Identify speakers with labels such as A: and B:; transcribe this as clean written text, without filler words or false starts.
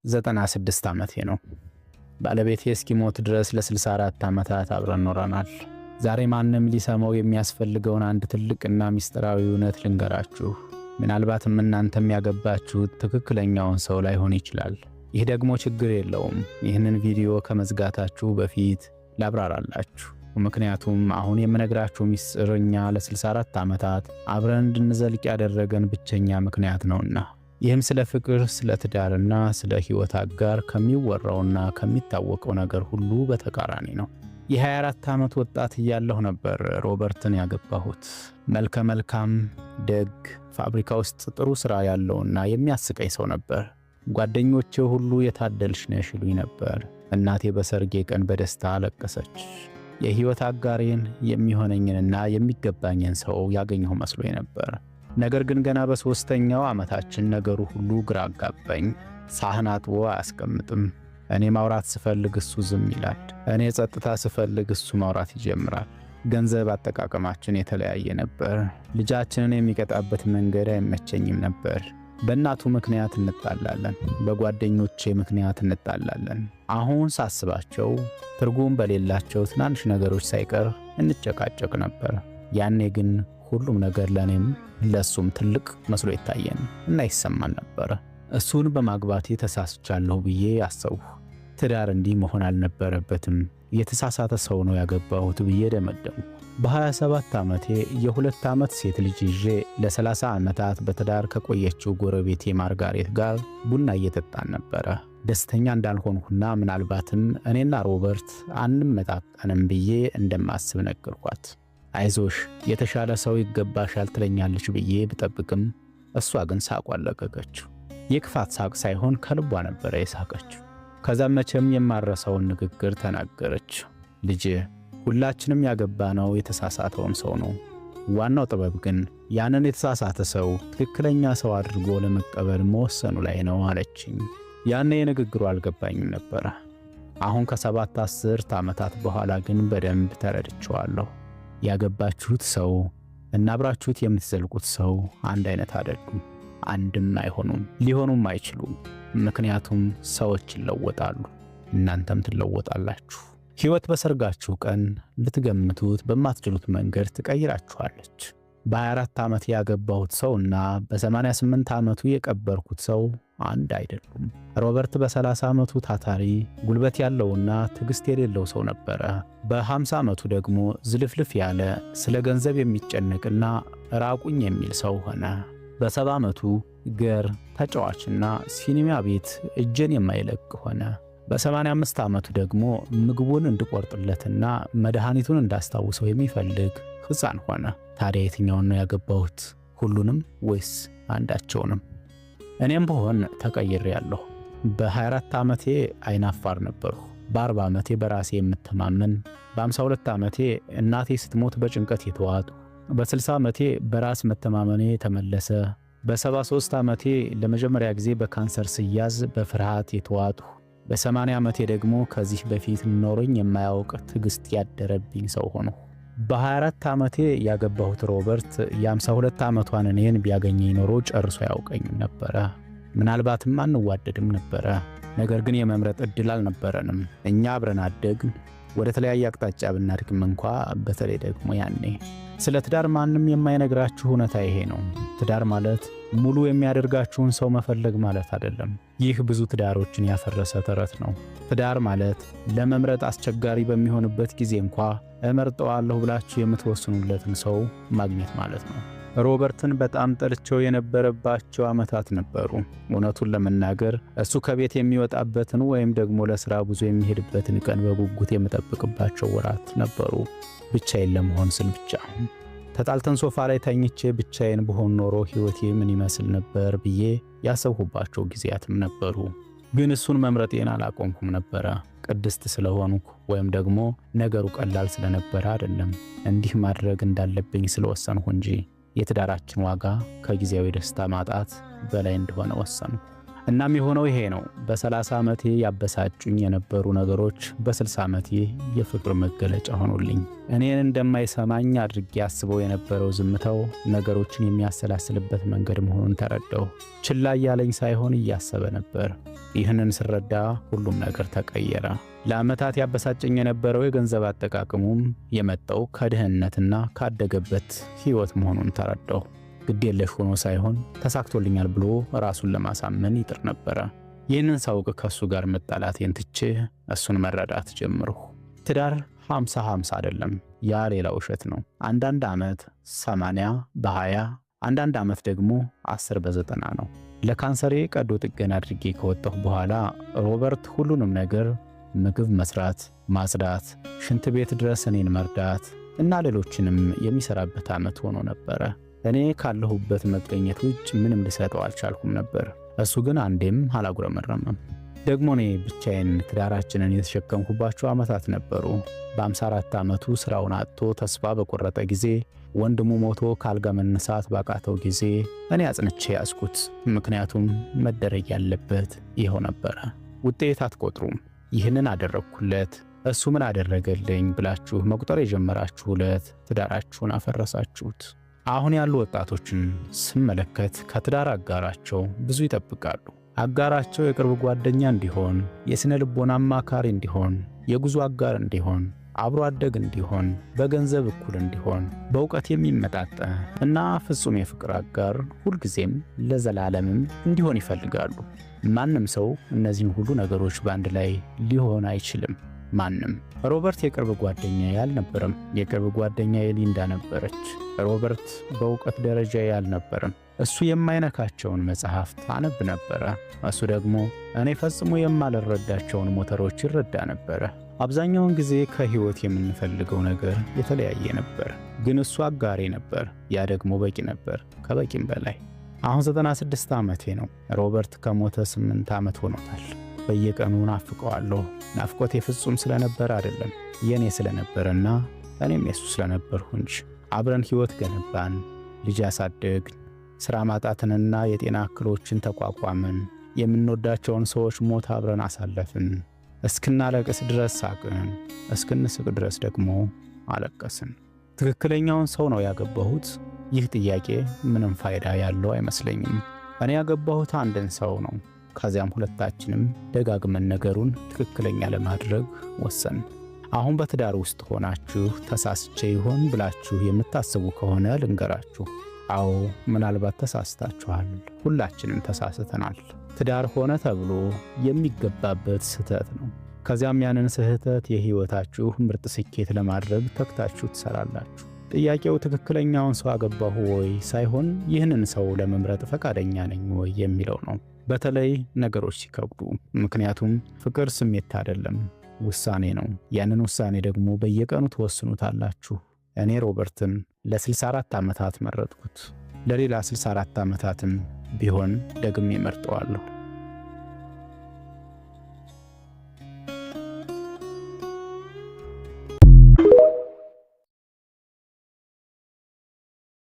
A: 96 ዓመቴ ነው። ባለቤቴ እስኪሞት ድረስ ለ64 ዓመታት አብረን ኖረናል። ዛሬ ማንም ሊሰማው የሚያስፈልገውን አንድ ትልቅና ሚስጥራዊ እውነት ልንገራችሁ። ምናልባትም እናንተም ያገባችሁት ትክክለኛውን ሰው ላይሆን ይችላል። ይህ ደግሞ ችግር የለውም። ይህንን ቪዲዮ ከመዝጋታችሁ በፊት ላብራራላችሁ። ምክንያቱም አሁን የምነግራችሁ ሚስጥር እኛ ለ64 ዓመታት አብረን እንድንዘልቅ ያደረገን ብቸኛ ምክንያት ነውና። ይህም ስለ ፍቅር፣ ስለ ትዳርና ስለ ሕይወት አጋር ከሚወራውና ከሚታወቀው ነገር ሁሉ በተቃራኒ ነው። የ24 ዓመት ወጣት እያለሁ ነበር ሮበርትን ያገባሁት። መልከ መልካም፣ ደግ፣ ፋብሪካ ውስጥ ጥሩ ሥራ ያለውና የሚያስቀኝ ሰው ነበር። ጓደኞቼ ሁሉ የታደልሽ ነሽ ይሉኝ ነበር። እናቴ በሰርጌ ቀን በደስታ አለቀሰች። የሕይወት አጋሬን የሚሆነኝንና የሚገባኝን ሰው ያገኘሁ መስሎኝ ነበር። ነገር ግን ገና በሦስተኛው ዓመታችን ነገሩ ሁሉ ግራ አጋባኝ። ሳህን አጥቦ አያስቀምጥም። እኔ ማውራት ስፈልግ እሱ ዝም ይላል። እኔ ጸጥታ ስፈልግ እሱ ማውራት ይጀምራል። ገንዘብ አጠቃቀማችን የተለያየ ነበር። ልጃችንን የሚቀጣበት መንገድ አይመቸኝም ነበር። በእናቱ ምክንያት እንጣላለን፣ በጓደኞቼ ምክንያት እንጣላለን። አሁን ሳስባቸው ትርጉም በሌላቸው ትናንሽ ነገሮች ሳይቀር እንጨቃጨቅ ነበር። ያኔ ግን ሁሉም ነገር ለኔም ለሱም ትልቅ መስሎ ይታየን እና ይሰማን ነበር። እሱን በማግባቴ ተሳስቻለሁ ብዬ አሰብሁ። ትዳር እንዲህ መሆን አልነበረበትም፣ የተሳሳተ ሰው ነው ያገባሁት ብዬ ደመደምኩ። በ27 ዓመቴ የ2 ዓመት ሴት ልጅ ይዤ ለ30 ዓመታት በትዳር ከቆየችው ጎረቤቴ ማርጋሬት ጋር ቡና እየጠጣን ነበረ። ደስተኛ እንዳልሆንኩና ምናልባትም እኔና ሮበርት አንመጣጠንም ብዬ እንደማስብ ነገርኳት። አይዞሽ የተሻለ ሰው ይገባሻል ትለኛለች ብዬ ብጠብቅም እሷ ግን ሳቋን ለቀቀችው። የክፋት ሳቅ ሳይሆን ከልቧ ነበረ የሳቀችው። ከዛም መቼም የማረሳውን ንግግር ተናገረች። ልጄ፣ ሁላችንም ያገባነው የተሳሳተውን ሰው ነው። ዋናው ጥበብ ግን ያንን የተሳሳተ ሰው ትክክለኛ ሰው አድርጎ ለመቀበል መወሰኑ ላይ ነው አለችኝ። ያኔ የንግግሩ አልገባኝም ነበረ። አሁን ከ7-10 ዓመታት በኋላ ግን በደንብ ተረድቼዋለሁ። ያገባችሁት ሰው እና አብራችሁት የምትዘልቁት ሰው አንድ አይነት አይደሉም። አንድም አይሆኑም፣ ሊሆኑም አይችሉም። ምክንያቱም ሰዎች ይለወጣሉ፣ እናንተም ትለወጣላችሁ። ሕይወት በሰርጋችሁ ቀን ልትገምቱት በማትችሉት መንገድ ትቀይራችኋለች። በ24 ዓመት ያገባሁት ሰውና በ88 ዓመቱ የቀበርኩት ሰው አንድ አይደሉም። ሮበርት በ30 ዓመቱ ታታሪ፣ ጉልበት ያለውና ትዕግስት የሌለው ሰው ነበረ። በ50 ዓመቱ ደግሞ ዝልፍልፍ ያለ፣ ስለ ገንዘብ የሚጨነቅና ራቁኝ የሚል ሰው ሆነ። በ70 ዓመቱ ገር፣ ተጫዋችና ሲኒማ ቤት እጄን የማይለቅ ሆነ። በ85 ዓመቱ ደግሞ ምግቡን እንድቆርጥለትና መድኃኒቱን እንዳስታውሰው የሚፈልግ ሕፃን ሆነ። ታዲያ የትኛውን ነው ያገባሁት? ሁሉንም ወይስ አንዳቸውንም? እኔም ብሆን ተቀይሬያለሁ። በ24 ዓመቴ አይናፋር ነበርሁ። በ40 ዓመቴ በራሴ የምተማመን፣ በ52 ዓመቴ እናቴ ስትሞት በጭንቀት የተዋጡ፣ በ60 ዓመቴ በራስ መተማመኔ ተመለሰ፣ በ73 ዓመቴ ለመጀመሪያ ጊዜ በካንሰር ስያዝ በፍርሃት የተዋጡ፣ በ80 ዓመቴ ደግሞ ከዚህ በፊት ኖሮኝ የማያውቅ ትዕግስት ያደረብኝ ሰው ሆንሁ። በ24 ዓመቴ ያገባሁት ሮበርት የ52 ዓመቷን እኔን ቢያገኘኝ ኖሮ ጨርሶ ያውቀኝም ነበረ። ምናልባትም አንዋደድም ነበረ። ነገር ግን የመምረጥ ዕድል አልነበረንም። እኛ አብረን አደግን። ወደ ተለያየ አቅጣጫ ብናድግም እንኳ በተለይ ደግሞ ያኔ። ስለ ትዳር ማንም የማይነግራችሁ እውነታ ይሄ ነው። ትዳር ማለት ሙሉ የሚያደርጋችሁን ሰው መፈለግ ማለት አይደለም። ይህ ብዙ ትዳሮችን ያፈረሰ ተረት ነው። ትዳር ማለት ለመምረጥ አስቸጋሪ በሚሆንበት ጊዜ እንኳ እመርጠዋለሁ ብላችሁ የምትወስኑለትን ሰው ማግኘት ማለት ነው። ሮበርትን በጣም ጠልቼው የነበረባቸው ዓመታት ነበሩ። እውነቱን ለመናገር እሱ ከቤት የሚወጣበትን ወይም ደግሞ ለሥራ ጉዞ የሚሄድበትን ቀን በጉጉት የምጠብቅባቸው ወራት ነበሩ። ብቻዬን ለመሆን ስል ብቻ። ተጣልተን ሶፋ ላይ ተኝቼ ብቻዬን ብሆን ኖሮ ሕይወቴ ምን ይመስል ነበር ብዬ ያሰብሁባቸው ጊዜያትም ነበሩ። ግን እሱን መምረጤን አላቆምኩም ነበረ። ቅድስት ስለሆንኩ ወይም ደግሞ ነገሩ ቀላል ስለነበረ አይደለም። እንዲህ ማድረግ እንዳለብኝ ስለወሰንሁ እንጂ የትዳራችን ዋጋ ከጊዜያዊ ደስታ ማጣት በላይ እንደሆነ ወሰንኩ። እናም የሆነው ይሄ ነው። በ30 ዓመቴ ያበሳጩኝ የነበሩ ነገሮች በ60 ዓመቴ የፍቅር መገለጫ ሆኑልኝ። እኔን እንደማይሰማኝ አድርጌ አስበው የነበረው ዝምታው ነገሮችን የሚያሰላስልበት መንገድ መሆኑን ተረዳሁ። ችላ እያለኝ ሳይሆን እያሰበ ነበር። ይህንን ስረዳ ሁሉም ነገር ተቀየረ። ለዓመታት ያበሳጨኝ የነበረው የገንዘብ አጠቃቀሙም የመጣው ከድህነትና ካደገበት ሕይወት መሆኑን ተረዳሁ። ግዴለሽ ሆኖ ሳይሆን ተሳክቶልኛል ብሎ ራሱን ለማሳመን ይጥር ነበረ። ይህንን ሳውቅ ከሱ ጋር መጣላቴን ትቼ እሱን መረዳት ጀመርሁ። ትዳር 50-50 አይደለም፣ ያ ሌላ ውሸት ነው። አንዳንድ ዓመት 80 በ20 አንዳንድ ዓመት ደግሞ 10 በ90 ነው። ለካንሰሬ ቀዶ ጥገና አድርጌ ከወጣሁ በኋላ ሮበርት ሁሉንም ነገር ምግብ መስራት፣ ማጽዳት፣ ሽንት ቤት ድረስ እኔን መርዳት እና ሌሎችንም የሚሰራበት ዓመት ሆኖ ነበረ። እኔ ካለሁበት መገኘት ውጭ ምንም ልሰጠው አልቻልኩም ነበር። እሱ ግን አንዴም አላጉረመረመም። ደግሞ እኔ ብቻዬን ትዳራችንን የተሸከምኩባቸው ዓመታት ነበሩ። በ54 ዓመቱ ሥራውን አጥቶ ተስፋ በቆረጠ ጊዜ፣ ወንድሙ ሞቶ ካልጋ መነሳት ባቃተው ጊዜ እኔ አጽንቼ ያዝኩት። ምክንያቱም መደረግ ያለበት ይኸው ነበረ። ውጤት አትቆጥሩም። ይህንን አደረግኩለት፣ እሱ ምን አደረገልኝ ብላችሁ መቁጠር የጀመራችሁለት ትዳራችሁን አፈረሳችሁት። አሁን ያሉ ወጣቶችን ስመለከት ከትዳር አጋራቸው ብዙ ይጠብቃሉ። አጋራቸው የቅርብ ጓደኛ እንዲሆን፣ የስነ ልቦና አማካሪ እንዲሆን፣ የጉዞ አጋር እንዲሆን፣ አብሮ አደግ እንዲሆን፣ በገንዘብ እኩል እንዲሆን፣ በእውቀት የሚመጣጠን እና ፍጹም የፍቅር አጋር ሁልጊዜም ለዘላለምም እንዲሆን ይፈልጋሉ። ማንም ሰው እነዚህን ሁሉ ነገሮች በአንድ ላይ ሊሆን አይችልም። ማንም። ሮበርት የቅርብ ጓደኛዬ አልነበረም። የቅርብ ጓደኛዬ ሊንዳ ነበረች። ሮበርት በእውቀት ደረጃ አልነበረም። እሱ የማይነካቸውን መጽሐፍት አነብ ነበረ። እሱ ደግሞ እኔ ፈጽሞ የማልረዳቸውን ሞተሮች ይረዳ ነበረ። አብዛኛውን ጊዜ ከህይወት የምንፈልገው ነገር የተለያየ ነበር፣ ግን እሱ አጋሬ ነበር። ያ ደግሞ በቂ ነበር፣ ከበቂም በላይ። አሁን 96 ዓመቴ ነው። ሮበርት ከሞተ 8 ዓመት ሆኖታል። በየቀኑ ናፍቀዋለሁ። ናፍቆቴ ፍጹም ስለነበር አይደለም፣ የኔ ስለነበረና እኔም የሱ ስለነበርሁ እንጂ። አብረን ህይወት ገነባን፣ ልጅ አሳደግን፣ ሥራ ማጣትንና የጤና እክሎችን ተቋቋምን። የምንወዳቸውን ሰዎች ሞት አብረን አሳለፍን። እስክናለቅስ ድረስ ሳቅን፣ እስክንስቅ ድረስ ደግሞ አለቀስን። ትክክለኛውን ሰው ነው ያገባሁት? ይህ ጥያቄ ምንም ፋይዳ ያለው አይመስለኝም። እኔ ያገባሁት አንድን ሰው ነው። ከዚያም ሁለታችንም ደጋግመን ነገሩን ትክክለኛ ለማድረግ ወሰን። አሁን በትዳር ውስጥ ሆናችሁ ተሳስቼ ይሆን ብላችሁ የምታስቡ ከሆነ ልንገራችሁ፣ አዎ ምናልባት ተሳስታችኋል። ሁላችንም ተሳስተናል። ትዳር ሆነ ተብሎ የሚገባበት ስህተት ነው። ከዚያም ያንን ስህተት የህይወታችሁ ምርጥ ስኬት ለማድረግ ተግታችሁ ትሰራላችሁ። ጥያቄው ትክክለኛውን ሰው አገባሁ ወይ ሳይሆን ይህንን ሰው ለመምረጥ ፈቃደኛ ነኝ ወይ የሚለው ነው። በተለይ ነገሮች ሲከብዱ። ምክንያቱም ፍቅር ስሜት አይደለም፣ ውሳኔ ነው። ያንን ውሳኔ ደግሞ በየቀኑ ትወስኑታላችሁ። እኔ ሮበርትን ለ64 ዓመታት መረጥኩት። ለሌላ 64 ዓመታትም ቢሆን ደግሜ መርጠዋለሁ።